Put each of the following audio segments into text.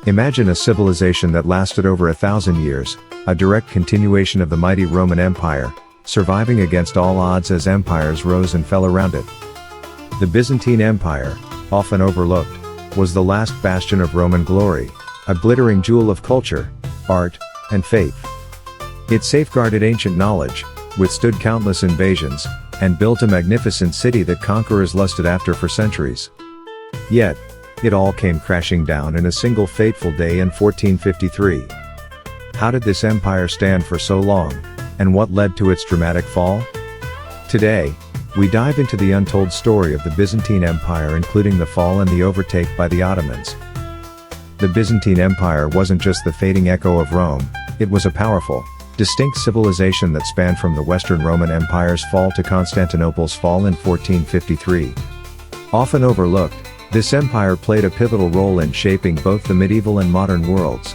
Imagine a civilization that lasted over 1,000 years, a direct continuation of the mighty Roman Empire, surviving against all odds as empires rose and fell around it. The Byzantine Empire, often overlooked, was the last bastion of Roman glory, a glittering jewel of culture, art, and faith. It safeguarded ancient knowledge, withstood countless invasions, and built a magnificent city that conquerors lusted after for centuries. Yet, it all came crashing down in a single fateful day in 1453. How did this empire stand for so long, and what led to its dramatic fall? Today, we dive into the untold story of the Byzantine Empire, including the fall and the overtake by the Ottomans. The Byzantine Empire wasn't just the fading echo of Rome, it was a powerful, distinct civilization that spanned from the Western Roman Empire's fall to Constantinople's fall in 1453. Often overlooked, this empire played a pivotal role in shaping both the medieval and modern worlds.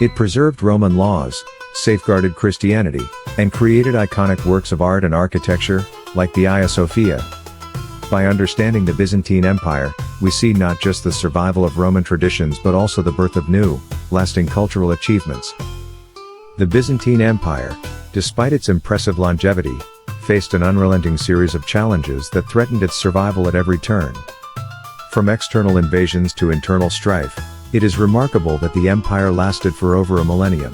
It preserved Roman laws, safeguarded Christianity, and created iconic works of art and architecture, like the Hagia Sophia. By understanding the Byzantine Empire, we see not just the survival of Roman traditions but also the birth of new, lasting cultural achievements. The Byzantine Empire, despite its impressive longevity, faced an unrelenting series of challenges that threatened its survival at every turn. From external invasions to internal strife, it is remarkable that the empire lasted for over a millennium.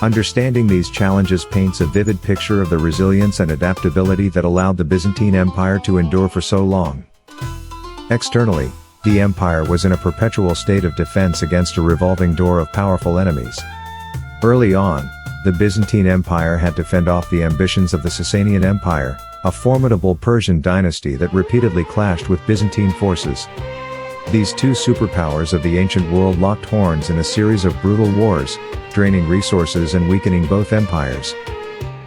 Understanding these challenges paints a vivid picture of the resilience and adaptability that allowed the Byzantine Empire to endure for so long. Externally, the empire was in a perpetual state of defense against a revolving door of powerful enemies. Early on, the Byzantine Empire had to fend off the ambitions of the Sassanian Empire, a formidable Persian dynasty that repeatedly clashed with Byzantine forces. These two superpowers of the ancient world locked horns in a series of brutal wars, draining resources and weakening both empires.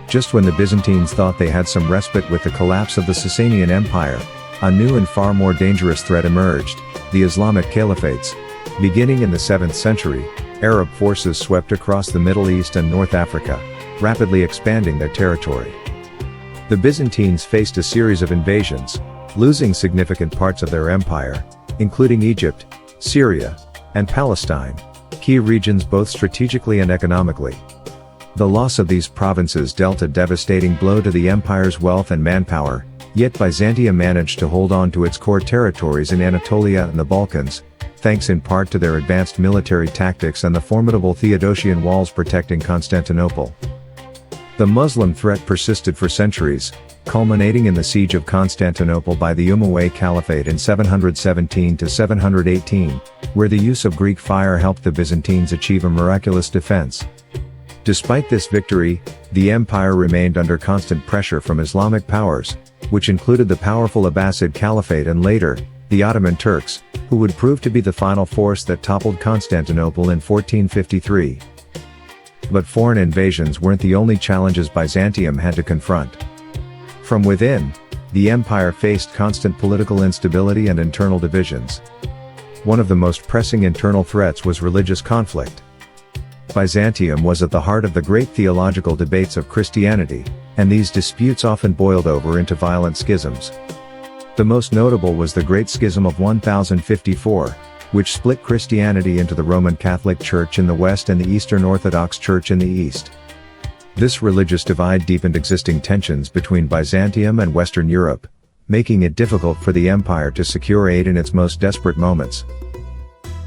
Just when the Byzantines thought they had some respite with the collapse of the Sassanian Empire, a new and far more dangerous threat emerged: the Islamic Caliphates. Beginning in the 7th century, Arab forces swept across the Middle East and North Africa, rapidly expanding their territory. The Byzantines faced a series of invasions, losing significant parts of their empire, including Egypt, Syria, and Palestine, key regions both strategically and economically. The loss of these provinces dealt a devastating blow to the empire's wealth and manpower, yet Byzantium managed to hold on to its core territories in Anatolia and the Balkans, thanks in part to their advanced military tactics and the formidable Theodosian walls protecting Constantinople. The Muslim threat persisted for centuries, culminating in the siege of Constantinople by the Umayyad Caliphate in 717 to 718, where the use of Greek fire helped the Byzantines achieve a miraculous defense. Despite this victory, the empire remained under constant pressure from Islamic powers, which included the powerful Abbasid Caliphate and later, the Ottoman Turks, who would prove to be the final force that toppled Constantinople in 1453. But foreign invasions weren't the only challenges Byzantium had to confront. From within, the empire faced constant political instability and internal divisions. One of the most pressing internal threats was religious conflict. Byzantium was at the heart of the great theological debates of Christianity, and these disputes often boiled over into violent schisms. The most notable was the Great Schism of 1054, which split Christianity into the Roman Catholic Church in the West and the Eastern Orthodox Church in the East. This religious divide deepened existing tensions between Byzantium and Western Europe, making it difficult for the empire to secure aid in its most desperate moments.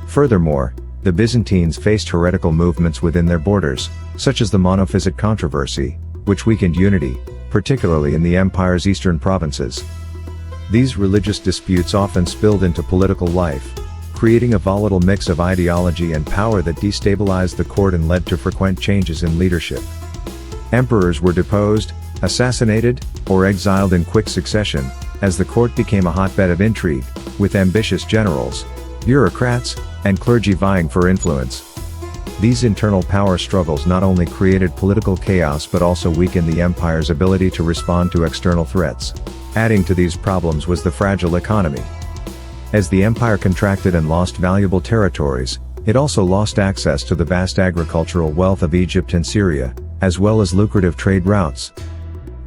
Furthermore, the Byzantines faced heretical movements within their borders, such as the Monophysite controversy, which weakened unity, particularly in the empire's eastern provinces. These religious disputes often spilled into political life, creating a volatile mix of ideology and power that destabilized the court and led to frequent changes in leadership. Emperors were deposed, assassinated, or exiled in quick succession, as the court became a hotbed of intrigue, with ambitious generals, bureaucrats, and clergy vying for influence. These internal power struggles not only created political chaos but also weakened the empire's ability to respond to external threats. Adding to these problems was the fragile economy. As the empire contracted and lost valuable territories, it also lost access to the vast agricultural wealth of Egypt and Syria, as well as lucrative trade routes.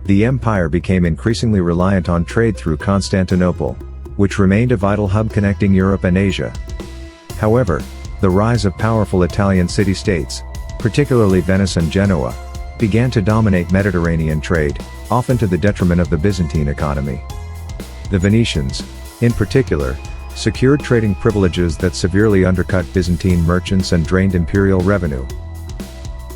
The empire became increasingly reliant on trade through Constantinople, which remained a vital hub connecting Europe and Asia. However, The rise of powerful Italian city-states, particularly Venice and Genoa, began to dominate Mediterranean trade, often to the detriment of the Byzantine economy. The Venetians, in particular, secured trading privileges that severely undercut Byzantine merchants and drained imperial revenue.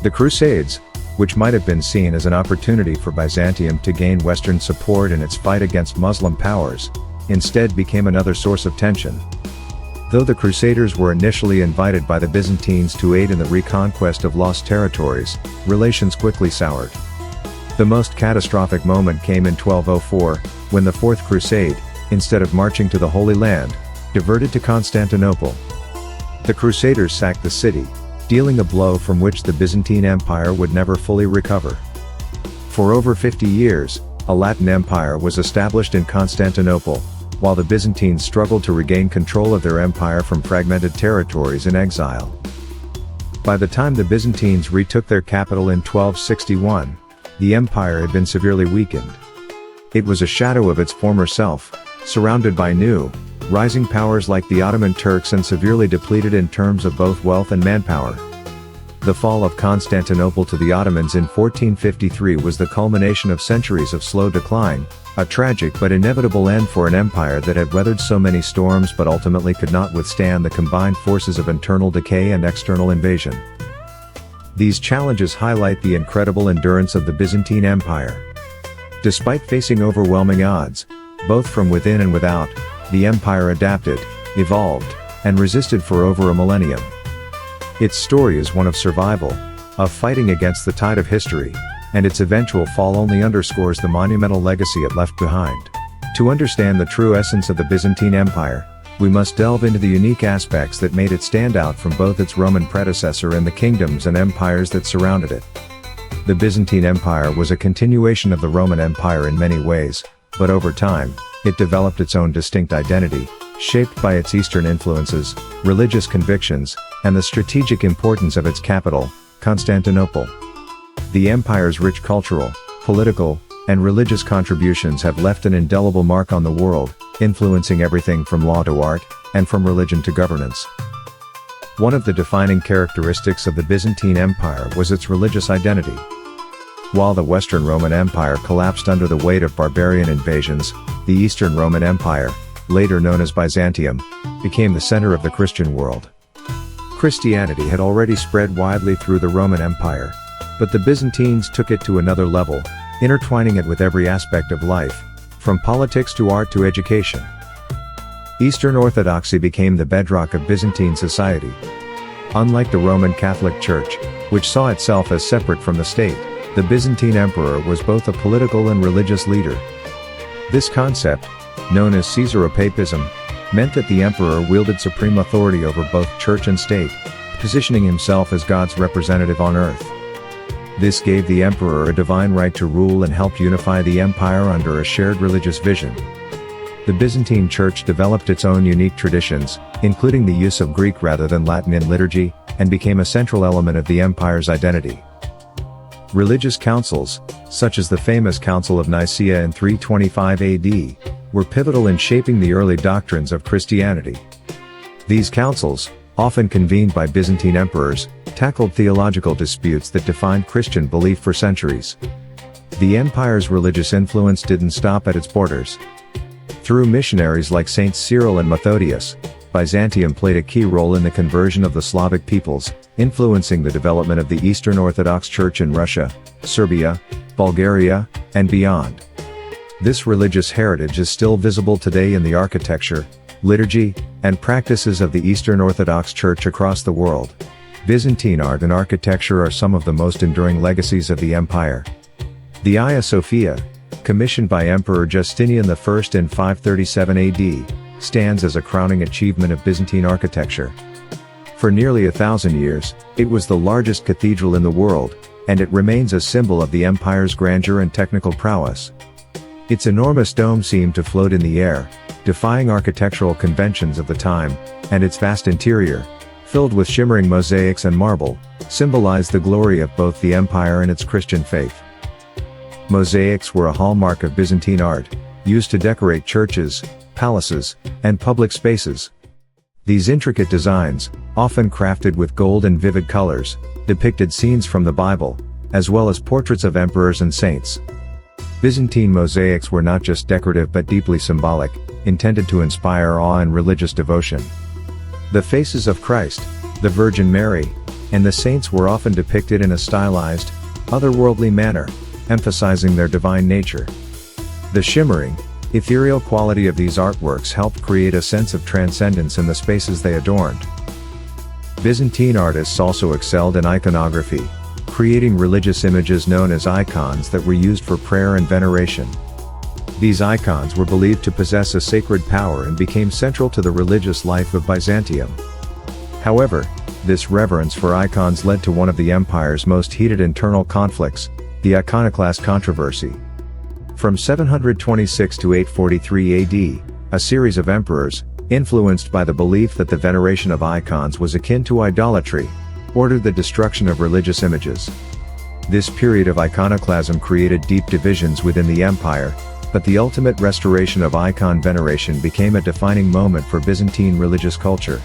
The Crusades, which might have been seen as an opportunity for Byzantium to gain Western support in its fight against Muslim powers, instead became another source of tension. Though the Crusaders were initially invited by the Byzantines to aid in the reconquest of lost territories, relations quickly soured. The most catastrophic moment came in 1204, when the Fourth Crusade, instead of marching to the Holy Land, diverted to Constantinople. The Crusaders sacked the city, dealing a blow from which the Byzantine Empire would never fully recover. For over 50 years, a Latin empire was established in Constantinople, while the Byzantines struggled to regain control of their empire from fragmented territories in exile. By the time the Byzantines retook their capital in 1261, the empire had been severely weakened. It was a shadow of its former self, surrounded by new, rising powers like the Ottoman Turks and severely depleted in terms of both wealth and manpower. The fall of Constantinople to the Ottomans in 1453 was the culmination of centuries of slow decline, a tragic but inevitable end for an empire that had weathered so many storms but ultimately could not withstand the combined forces of internal decay and external invasion. These challenges highlight the incredible endurance of the Byzantine Empire. Despite facing overwhelming odds, both from within and without, the empire adapted, evolved, and resisted for over a millennium. Its story is one of survival, of fighting against the tide of history, and its eventual fall only underscores the monumental legacy it left behind. To understand the true essence of the Byzantine Empire, we must delve into the unique aspects that made it stand out from both its Roman predecessor and the kingdoms and empires that surrounded it. The Byzantine Empire was a continuation of the Roman Empire in many ways, but over time, it developed its own distinct identity, shaped by its Eastern influences, religious convictions, and the strategic importance of its capital, Constantinople. The empire's rich cultural, political, and religious contributions have left an indelible mark on the world, influencing everything from law to art, and from religion to governance. One of the defining characteristics of the Byzantine Empire was its religious identity. While the Western Roman Empire collapsed under the weight of barbarian invasions, the Eastern Roman Empire, later known as Byzantium, became the center of the Christian world. Christianity had already spread widely through the Roman Empire, but the Byzantines took it to another level, intertwining it with every aspect of life, from politics to art to education. Eastern Orthodoxy became the bedrock of Byzantine society. Unlike the Roman Catholic Church, which saw itself as separate from the state, the Byzantine emperor was both a political and religious leader. This concept, known as Caesaropapism, meant that the emperor wielded supreme authority over both church and state, positioning himself as God's representative on earth. This gave the emperor a divine right to rule and help unify the empire under a shared religious vision. The Byzantine Church developed its own unique traditions, including the use of Greek rather than Latin in liturgy, and became a central element of the empire's identity. Religious councils, such as the famous Council of Nicaea in 325 AD, were pivotal in shaping the early doctrines of Christianity. These councils, often convened by Byzantine emperors, tackled theological disputes that defined Christian belief for centuries. The empire's religious influence didn't stop at its borders. Through missionaries like Saints Cyril and Methodius, Byzantium played a key role in the conversion of the Slavic peoples, influencing the development of the Eastern Orthodox Church in Russia, Serbia, Bulgaria, and beyond. This religious heritage is still visible today in the architecture, liturgy, and practices of the Eastern Orthodox Church across the world. Byzantine art and architecture are some of the most enduring legacies of the empire. The Hagia Sophia, commissioned by Emperor Justinian I in 537 AD, stands as a crowning achievement of Byzantine architecture. For nearly 1,000 years, it was the largest cathedral in the world, and it remains a symbol of the empire's grandeur and technical prowess. Its enormous dome seemed to float in the air, defying architectural conventions of the time, and its vast interior, filled with shimmering mosaics and marble, symbolized the glory of both the empire and its Christian faith. Mosaics were a hallmark of Byzantine art, used to decorate churches, palaces, and public spaces. These intricate designs, often crafted with gold and vivid colors, depicted scenes from the Bible, as well as portraits of emperors and saints. Byzantine mosaics were not just decorative but deeply symbolic, intended to inspire awe and religious devotion. The faces of Christ, the Virgin Mary, and the saints were often depicted in a stylized, otherworldly manner, emphasizing their divine nature. The shimmering, ethereal quality of these artworks helped create a sense of transcendence in the spaces they adorned. Byzantine artists also excelled in iconography, creating religious images known as icons that were used for prayer and veneration. These icons were believed to possess a sacred power and became central to the religious life of Byzantium. However, this reverence for icons led to one of the empire's most heated internal conflicts, the iconoclast controversy. From 726 to 843 AD, a series of emperors, influenced by the belief that the veneration of icons was akin to idolatry, ordered the destruction of religious images. This period of iconoclasm created deep divisions within the empire, but the ultimate restoration of icon veneration became a defining moment for Byzantine religious culture.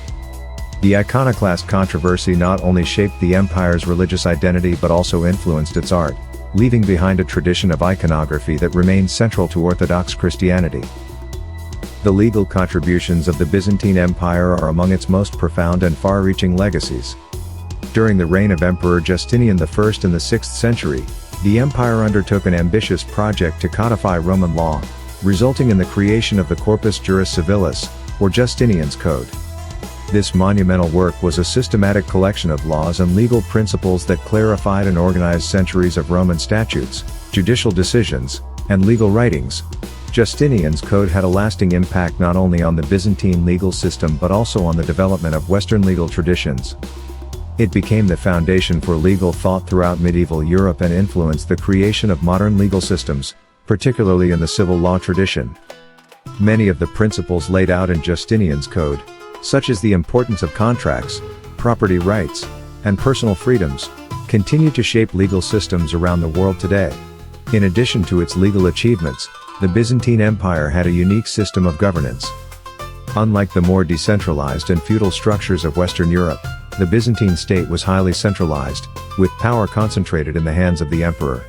The iconoclast controversy not only shaped the empire's religious identity but also influenced its art, leaving behind a tradition of iconography that remains central to Orthodox Christianity. The legal contributions of the Byzantine Empire are among its most profound and far-reaching legacies. During the reign of Emperor Justinian I in the 6th century, the empire undertook an ambitious project to codify Roman law, resulting in the creation of the Corpus Juris Civilis, or Justinian's Code. This monumental work was a systematic collection of laws and legal principles that clarified and organized centuries of Roman statutes, judicial decisions, and legal writings. Justinian's Code had a lasting impact not only on the Byzantine legal system but also on the development of Western legal traditions. It became the foundation for legal thought throughout medieval Europe and influenced the creation of modern legal systems, particularly in the civil law tradition. Many of the principles laid out in Justinian's Code, such as the importance of contracts, property rights, and personal freedoms, continue to shape legal systems around the world today. In addition to its legal achievements, the Byzantine Empire had a unique system of governance. Unlike the more decentralized and feudal structures of Western Europe, the Byzantine state was highly centralized, with power concentrated in the hands of the emperor.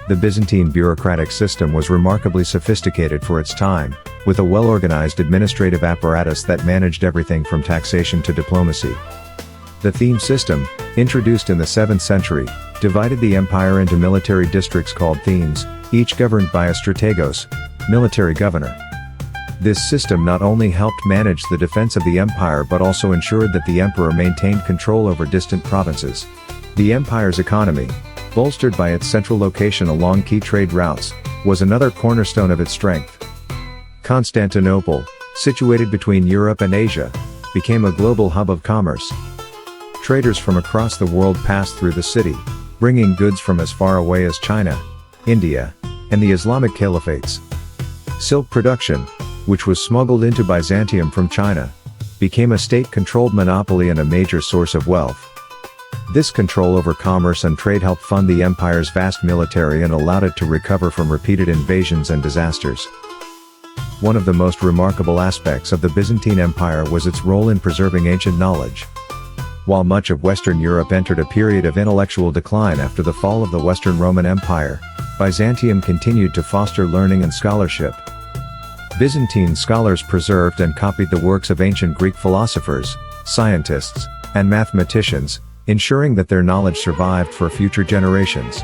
The Byzantine bureaucratic system was remarkably sophisticated for its time, with a well-organized administrative apparatus that managed everything from taxation to diplomacy. The theme system, introduced in the 7th century, divided the empire into military districts called themes, each governed by a strategos, military governor. This system not only helped manage the defense of the empire but also ensured that the emperor maintained control over distant provinces. The empire's economy, bolstered by its central location along key trade routes, was another cornerstone of its strength. Constantinople, situated between Europe and Asia, became a global hub of commerce. Traders from across the world passed through the city, bringing goods from as far away as China, India, and the Islamic Caliphates. Silk production, which was smuggled into Byzantium from China, became a state-controlled monopoly and a major source of wealth. This control over commerce and trade helped fund the empire's vast military and allowed it to recover from repeated invasions and disasters. One of the most remarkable aspects of the Byzantine Empire was its role in preserving ancient knowledge. While much of Western Europe entered a period of intellectual decline after the fall of the Western Roman Empire, Byzantium continued to foster learning and scholarship. Byzantine scholars preserved and copied the works of ancient Greek philosophers, scientists, and mathematicians, ensuring that their knowledge survived for future generations.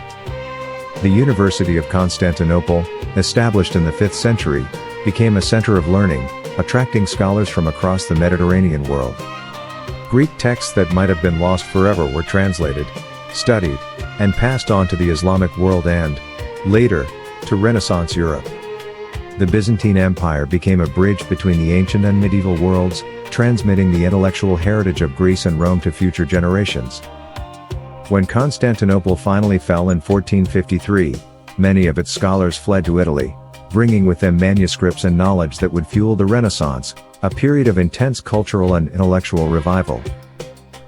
The University of Constantinople, established in the 5th century, became a center of learning, attracting scholars from across the Mediterranean world. Greek texts that might have been lost forever were translated, studied, and passed on to the Islamic world and, later, to Renaissance Europe. The Byzantine Empire became a bridge between the ancient and medieval worlds, transmitting the intellectual heritage of Greece and Rome to future generations. When Constantinople finally fell in 1453, many of its scholars fled to Italy, bringing with them manuscripts and knowledge that would fuel the Renaissance, a period of intense cultural and intellectual revival.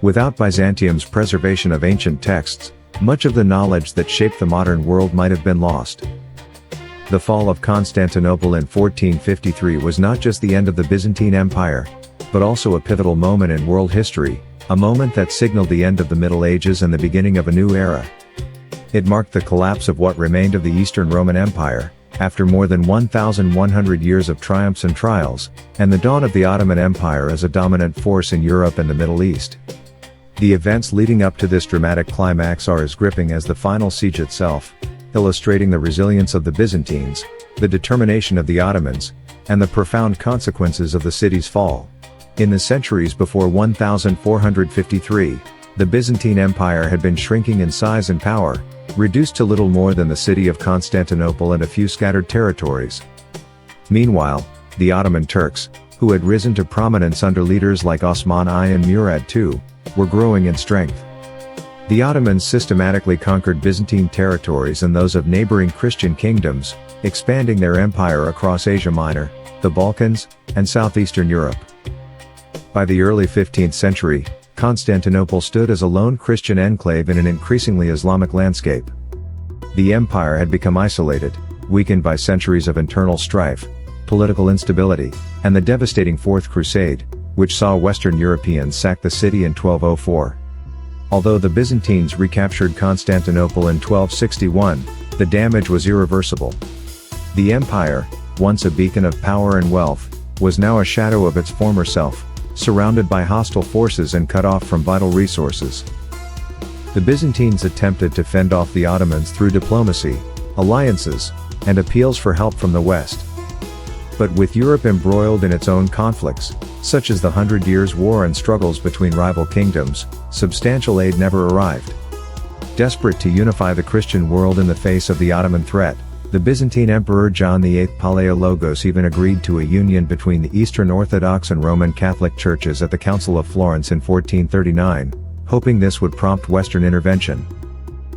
Without Byzantium's preservation of ancient texts, much of the knowledge that shaped the modern world might have been lost. The fall of Constantinople in 1453 was not just the end of the Byzantine Empire, but also a pivotal moment in world history, a moment that signaled the end of the Middle Ages and the beginning of a new era. It marked the collapse of what remained of the Eastern Roman Empire, after more than 1,100 years of triumphs and trials, and the dawn of the Ottoman Empire as a dominant force in Europe and the Middle East. The events leading up to this dramatic climax are as gripping as the final siege itself, illustrating the resilience of the Byzantines, the determination of the Ottomans, and the profound consequences of the city's fall. In the centuries before 1453, the Byzantine Empire had been shrinking in size and power, reduced to little more than the city of Constantinople and a few scattered territories. Meanwhile, the Ottoman Turks, who had risen to prominence under leaders like Osman I and Murad II, were growing in strength. The Ottomans systematically conquered Byzantine territories and those of neighboring Christian kingdoms, expanding their empire across Asia Minor, the Balkans, and southeastern Europe. By the early 15th century, Constantinople stood as a lone Christian enclave in an increasingly Islamic landscape. The empire had become isolated, weakened by centuries of internal strife, political instability, and the devastating Fourth Crusade, which saw Western Europeans sack the city in 1204. Although the Byzantines recaptured Constantinople in 1261, the damage was irreversible. The empire, once a beacon of power and wealth, was now a shadow of its former self, surrounded by hostile forces and cut off from vital resources. The Byzantines attempted to fend off the Ottomans through diplomacy, alliances, and appeals for help from the West. But with Europe embroiled in its own conflicts, such as the 100 Years' War and struggles between rival kingdoms, substantial aid never arrived. Desperate to unify the Christian world in the face of the Ottoman threat, the Byzantine Emperor John VIII Palaiologos even agreed to a union between the Eastern Orthodox and Roman Catholic churches at the Council of Florence in 1439, hoping this would prompt Western intervention.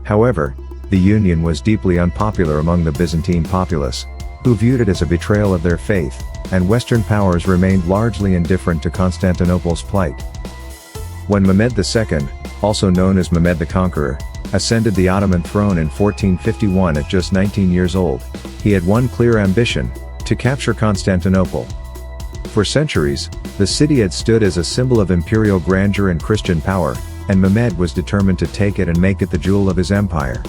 However, the union was deeply unpopular among the Byzantine populace, who viewed it as a betrayal of their faith, and Western powers remained largely indifferent to Constantinople's plight. When Mehmed II, also known as Mehmed the Conqueror, ascended the Ottoman throne in 1451 at just 19 years old, he had one clear ambition: to capture Constantinople. For centuries, the city had stood as a symbol of imperial grandeur and Christian power, and Mehmed was determined to take it and make it the jewel of his empire.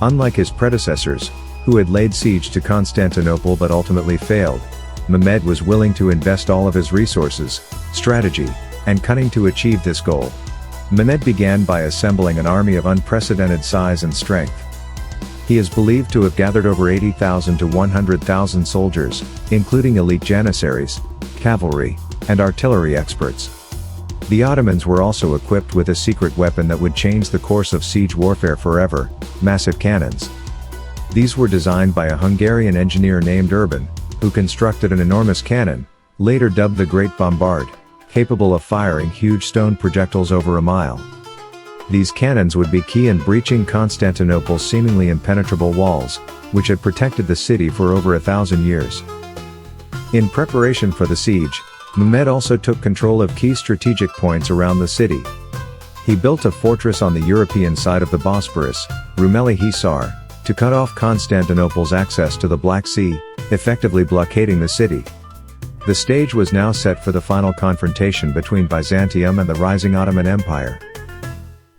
Unlike his predecessors, who had laid siege to Constantinople but ultimately failed, Mehmed was willing to invest all of his resources, strategy, and cunning to achieve this goal. Mehmed began by assembling an army of unprecedented size and strength. He is believed to have gathered over 80,000 to 100,000 soldiers, including elite janissaries, cavalry, and artillery experts. The Ottomans were also equipped with a secret weapon that would change the course of siege warfare forever: massive cannons. These were designed by a Hungarian engineer named Urban, who constructed an enormous cannon, later dubbed the Great Bombard, capable of firing huge stone projectiles over a mile. These cannons would be key in breaching Constantinople's seemingly impenetrable walls, which had protected the city for over 1,000 years. In preparation for the siege, Mehmed also took control of key strategic points around the city. He built a fortress on the European side of the Bosporus, Rumeli Hisar, to cut off Constantinople's access to the Black Sea, effectively blockading the city. The stage was now set for the final confrontation between Byzantium and the rising Ottoman Empire.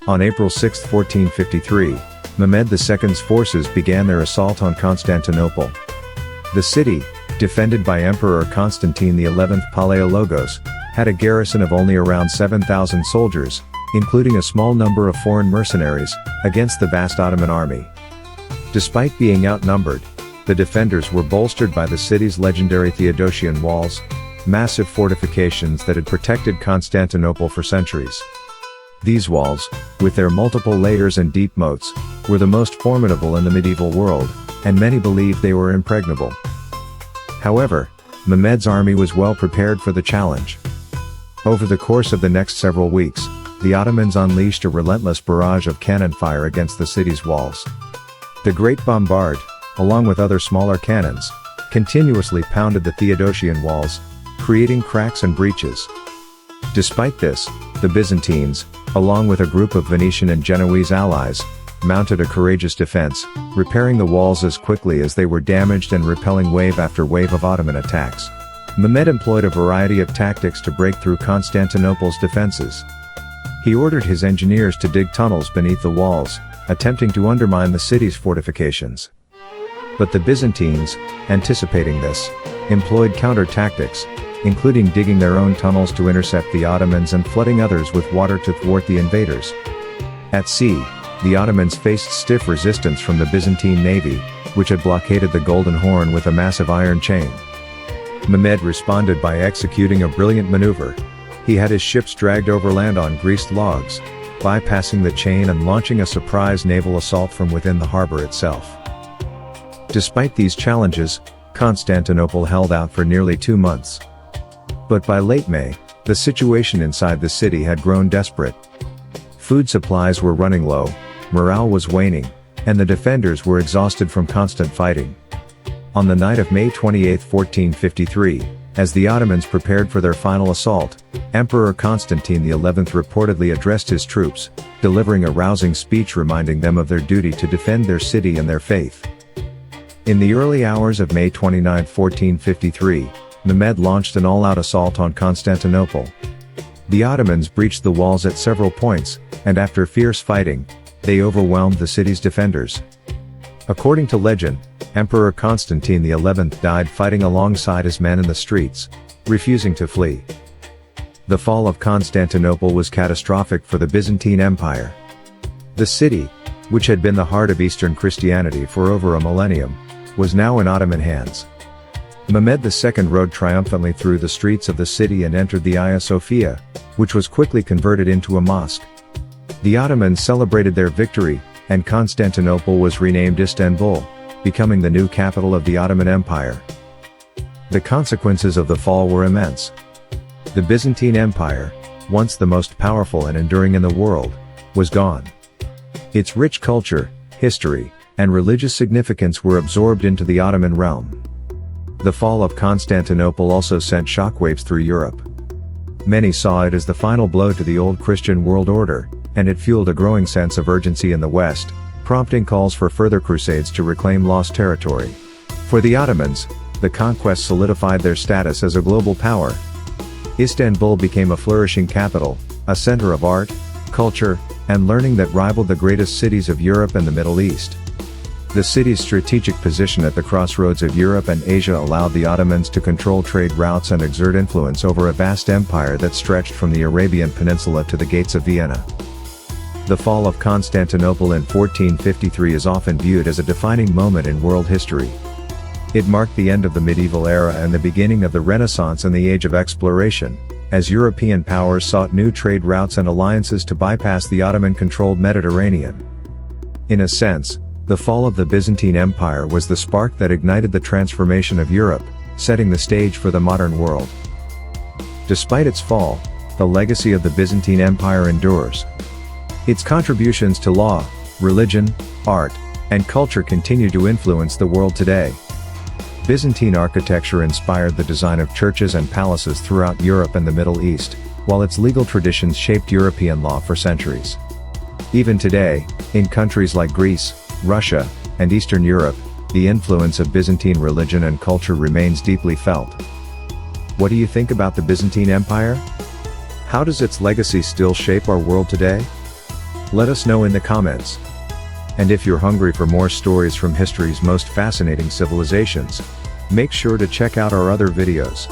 On April 6, 1453, Mehmed II's forces began their assault on Constantinople. The city, defended by Emperor Constantine XI Palaiologos, had a garrison of only around 7,000 soldiers, including a small number of foreign mercenaries, against the vast Ottoman army. Despite being outnumbered, the defenders were bolstered by the city's legendary Theodosian walls, massive fortifications that had protected Constantinople for centuries. These walls, with their multiple layers and deep moats, were the most formidable in the medieval world, and many believed they were impregnable. However, Mehmed's army was well prepared for the challenge. Over the course of the next several weeks, the Ottomans unleashed a relentless barrage of cannon fire against the city's walls. The Great Bombard, along with other smaller cannons, continuously pounded the Theodosian walls, creating cracks and breaches. Despite this, the Byzantines, along with a group of Venetian and Genoese allies, mounted a courageous defense, repairing the walls as quickly as they were damaged and repelling wave after wave of Ottoman attacks. Mehmed employed a variety of tactics to break through Constantinople's defenses. He ordered his engineers to dig tunnels beneath the walls, attempting to undermine the city's fortifications. But the Byzantines, anticipating this, employed counter-tactics, including digging their own tunnels to intercept the Ottomans and flooding others with water to thwart the invaders. At sea, the Ottomans faced stiff resistance from the Byzantine navy, which had blockaded the Golden Horn with a massive iron chain. Mehmed responded by executing a brilliant maneuver. He had his ships dragged overland on greased logs, bypassing the chain and launching a surprise naval assault from within the harbor itself. Despite these challenges, Constantinople held out for nearly 2 months. But by late May, the situation inside the city had grown desperate. Food supplies were running low, morale was waning, and the defenders were exhausted from constant fighting. On the night of May 28, 1453, as the Ottomans prepared for their final assault, Emperor Constantine XI reportedly addressed his troops, delivering a rousing speech reminding them of their duty to defend their city and their faith. In the early hours of May 29, 1453, Mehmed launched an all-out assault on Constantinople. The Ottomans breached the walls at several points, and after fierce fighting, they overwhelmed the city's defenders. According to legend, Emperor Constantine XI died fighting alongside his men in the streets, refusing to flee. The fall of Constantinople was catastrophic for the Byzantine Empire. The city, which had been the heart of Eastern Christianity for over a millennium, was now in Ottoman hands. Mehmed II rode triumphantly through the streets of the city and entered the Hagia Sophia, which was quickly converted into a mosque. The Ottomans celebrated their victory, and Constantinople was renamed Istanbul, becoming the new capital of the Ottoman Empire. The consequences of the fall were immense. The Byzantine Empire, once the most powerful and enduring in the world, was gone. Its rich culture, history, and religious significance were absorbed into the Ottoman realm. The fall of Constantinople also sent shockwaves through Europe. Many saw it as the final blow to the old Christian world order, and it fueled a growing sense of urgency in the West, prompting calls for further crusades to reclaim lost territory. For the Ottomans, the conquest solidified their status as a global power. Istanbul became a flourishing capital, a center of art, culture, and learning that rivaled the greatest cities of Europe and the Middle East. The city's strategic position at the crossroads of Europe and Asia allowed the Ottomans to control trade routes and exert influence over a vast empire that stretched from the Arabian Peninsula to the gates of Vienna. The fall of Constantinople in 1453 is often viewed as a defining moment in world history. It marked the end of the medieval era and the beginning of the Renaissance and the Age of Exploration, as European powers sought new trade routes and alliances to bypass the Ottoman-controlled Mediterranean. In a sense, the fall of the Byzantine Empire was the spark that ignited the transformation of Europe, setting the stage for the modern world. Despite its fall, the legacy of the Byzantine Empire endures. Its contributions to law, religion, art, and culture continue to influence the world today. Byzantine architecture inspired the design of churches and palaces throughout Europe and the Middle East, while its legal traditions shaped European law for centuries. Even today, in countries like Greece, Russia, and Eastern Europe, the influence of Byzantine religion and culture remains deeply felt. What do you think about the Byzantine Empire? How does its legacy still shape our world today? Let us know in the comments. And if you're hungry for more stories from history's most fascinating civilizations, make sure to check out our other videos.